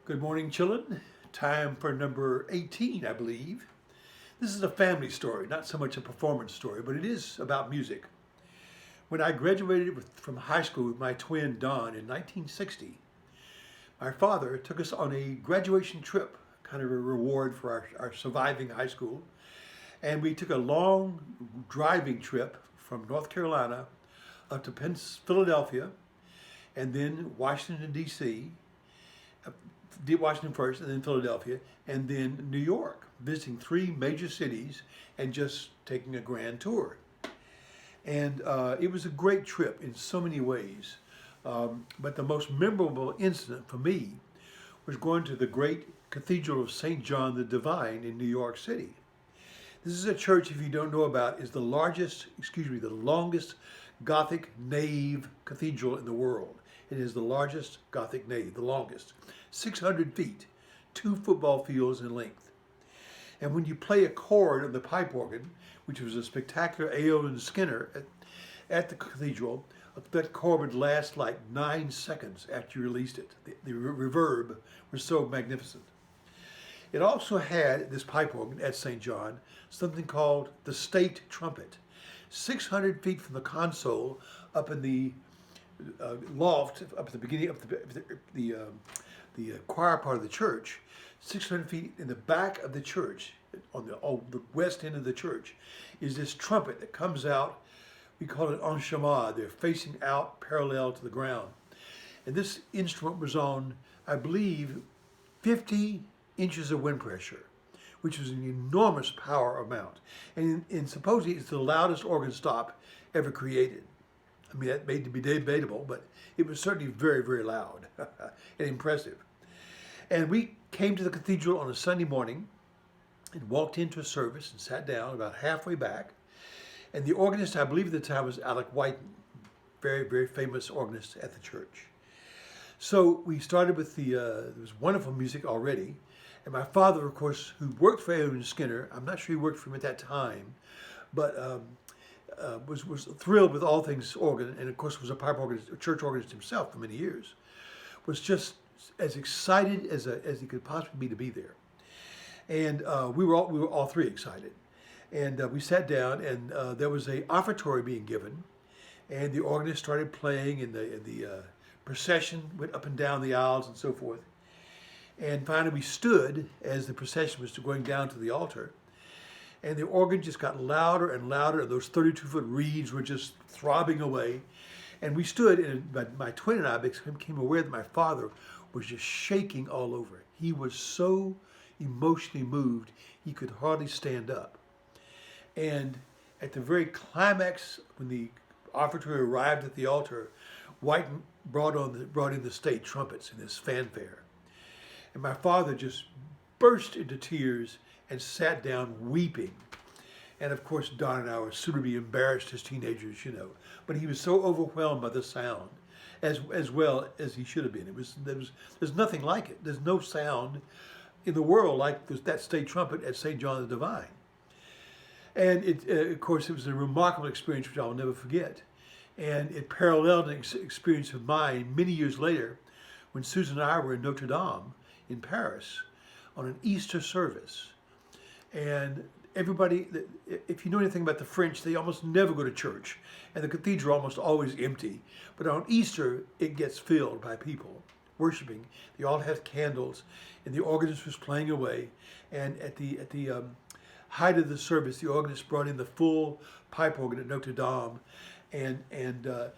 Good morning, children. Time for number 18, I believe. This is a family story, not so much a performance story, but it is about music. When I graduated from high school with my twin Don in 1960, my father took us on a graduation trip, kind of a reward for our surviving high school. And we took a long driving trip from North Carolina up to Philadelphia, and then Washington, D.C., Washington first, and then Philadelphia, and then New York, visiting three major cities and just taking a grand tour. And it was a great trip in so many ways. But the most memorable incident for me was going to the great Cathedral of St.John the Devine in New York City. This is a church, if you don't know about, is the longest Gothic nave cathedral in the world. It is the largest Gothic nave, the longest, 600 feet, 2 football fields in length. And when you play a chord on the pipe organ, which was a spectacular Aeolian Skinner at the cathedral, that chord would last like 9 seconds after you released it. The reverb was so magnificent. It also had, this pipe organ at St. John, something called the state trumpet. 600 feet from the console up in the loft, up at the beginning of the choir part of the church, 600 feet in the back of the church, on the west end of the church, is this trumpet that comes out. We call it en chamade. They're facing out parallel to the ground. And this instrument was on, I believe, 50 inches of wind pressure, which was an enormous power amount. And supposedly it's the loudest organ stop ever created. I mean, that may be debatable, but it was certainly very, very loud and impressive. And we came to the cathedral on a Sunday morning and walked into a service and sat down about halfway back. And the organist, I believe at the time, was Alec Whiten, very, very famous organist at the church. So we started with there was wonderful music already. And my father, of course, who worked for Aeolian Skinner, I'm not sure he worked for him at that time, but was thrilled with all things organ, and of course was a pipe organist, a church organist himself for many years, was just as excited as he could possibly be to be there. And we were all three excited. And we sat down, and there was an offertory being given, and the organist started playing, and the procession went up and down the aisles and so forth. And finally we stood as the procession was going down to the altar, and the organ just got louder and louder, and those 32-foot reeds were just throbbing away. And we stood, and my twin and I became aware that my father was just shaking all over. He was so emotionally moved, he could hardly stand up. And at the very climax, when the offertory arrived at the altar, Whiten brought in the state trumpets in this fanfare. And my father just burst into tears and sat down weeping. And of course, Don and I were suitably embarrassed as teenagers, you know. But he was so overwhelmed by the sound, as well as he should have been. There's nothing like it. There's no sound in the world like that state trumpet at St. John the Devine. And of course, it was a remarkable experience which I'll never forget. And it paralleled an experience of mine many years later when Susan and I were in Notre Dame in Paris on an Easter service. And everybody, if you know anything about the French, they almost never go to church, and the cathedral almost always empty. But on Easter, it gets filled by people worshiping. They all have candles, and the organist was playing away. And at the height of the service, the organist brought in the full pipe organ at Notre Dame, and the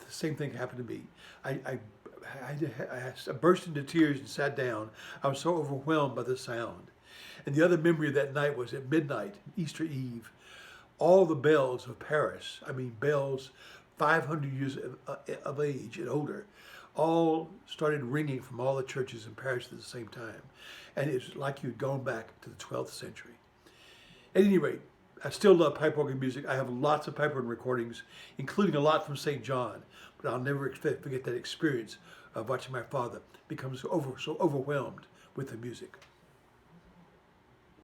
same thing happened to me. I burst into tears and sat down. I was so overwhelmed by the sound. And the other memory of that night was at midnight, Easter Eve, all the bells of Paris, I mean bells 500 years of age and older, all started ringing from all the churches in Paris at the same time. And it's like you'd gone back to the 12th century. At any rate, I still love pipe organ music. I have lots of pipe organ recordings, including a lot from St. John, but I'll never forget that experience of watching my father become so overwhelmed with the music.